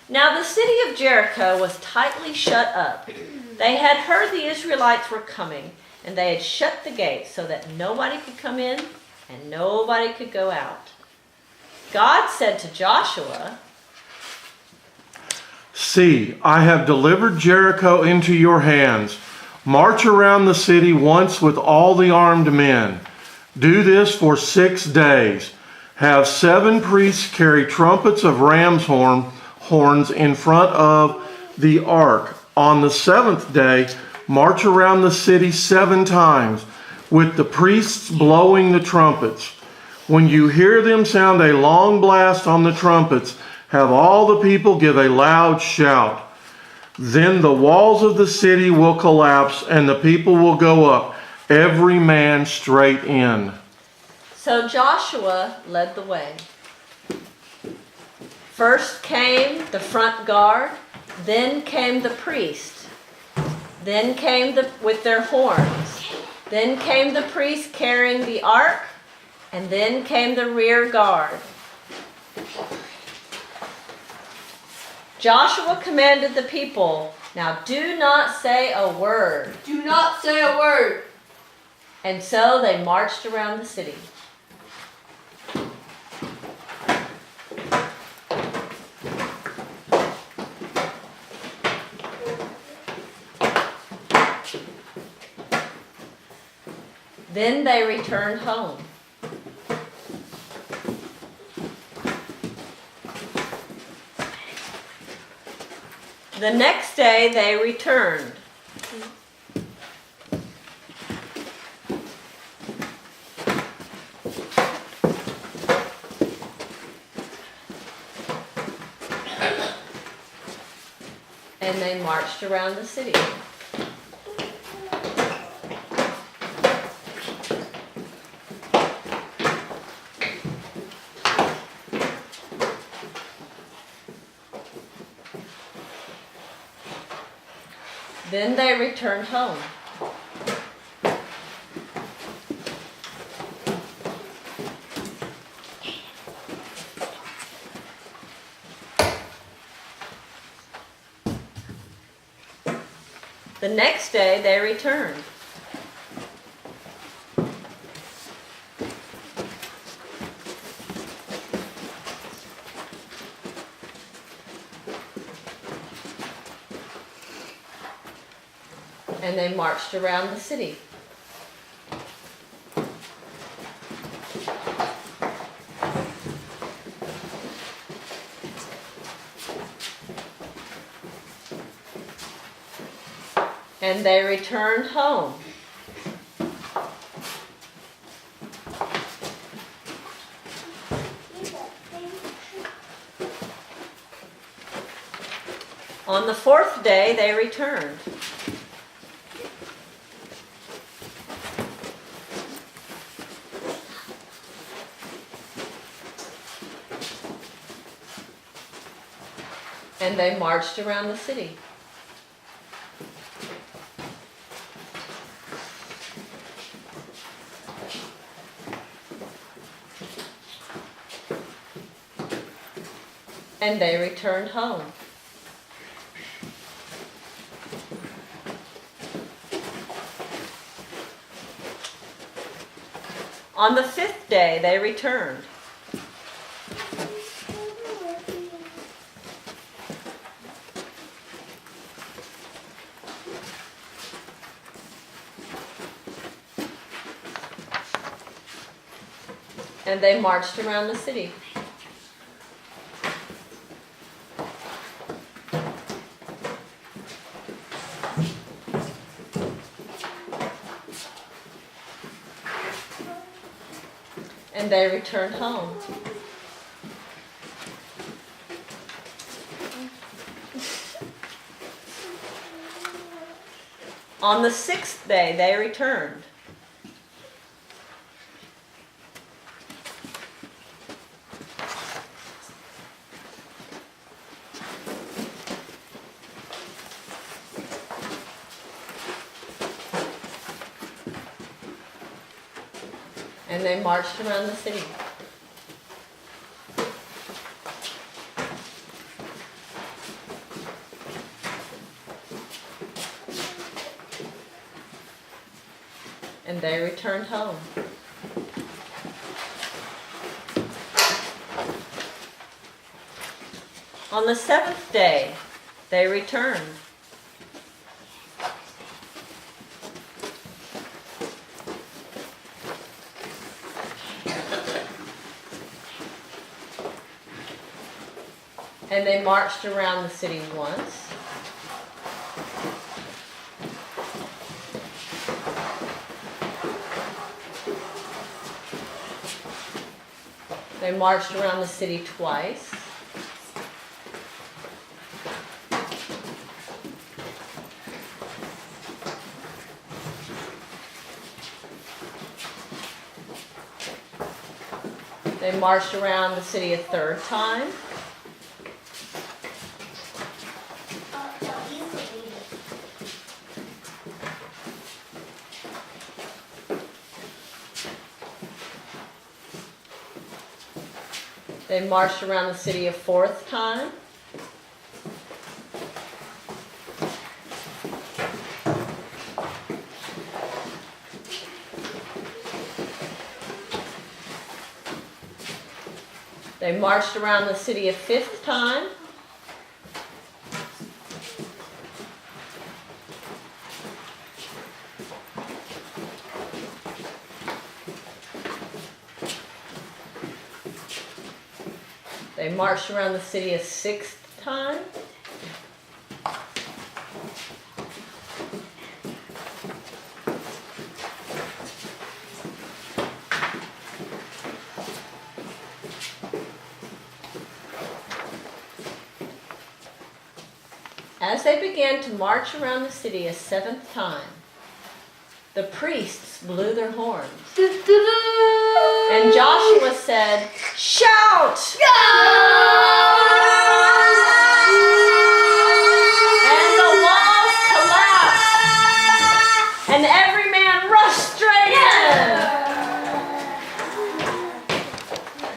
Now the city of Jericho was tightly shut up. They had heard the Israelites were coming, and they had shut the gates so that nobody could come in and nobody could go out. God said to Joshua, "See, I have delivered Jericho into your hands. March around the city once with all the armed men. Do this for 6 days. Have 7 priests carry trumpets of ram's horns in front of the ark. On the 7th day, march around the city 7 times, with the priests blowing the trumpets. When you hear them sound a long blast on the trumpets, have all the people give a loud shout. Then the walls of the city will collapse and the people will go up, every man straight in." So Joshua led the way. First came the front guard, then came the priests, then came with their horns, then came the priests carrying the ark, and then came the rear guard. Joshua commanded the people, "Now do not say a word." Do not say a word. And so they marched around the city. Then they returned home. The next day they returned. And they marched around the city. Then they returned home. The next day they returned. And they marched around the city. And they returned home. On the 4th day they returned. And they marched around the city. And they returned home. On the 5th day they returned. And they marched around the city. And they returned home. On the 6th day they returned. And they marched around the city. and they returned home. On the seventh day, they returned. And they marched around the city once. They marched around the city twice. They marched around the city a third time. They marched around the city a fourth time. They marched around the city a fifth time. They marched around the city a sixth time. As they began to march around the city a seventh time, the priests blew their horns. And Joshua said, "Shout!" And the walls collapsed, and every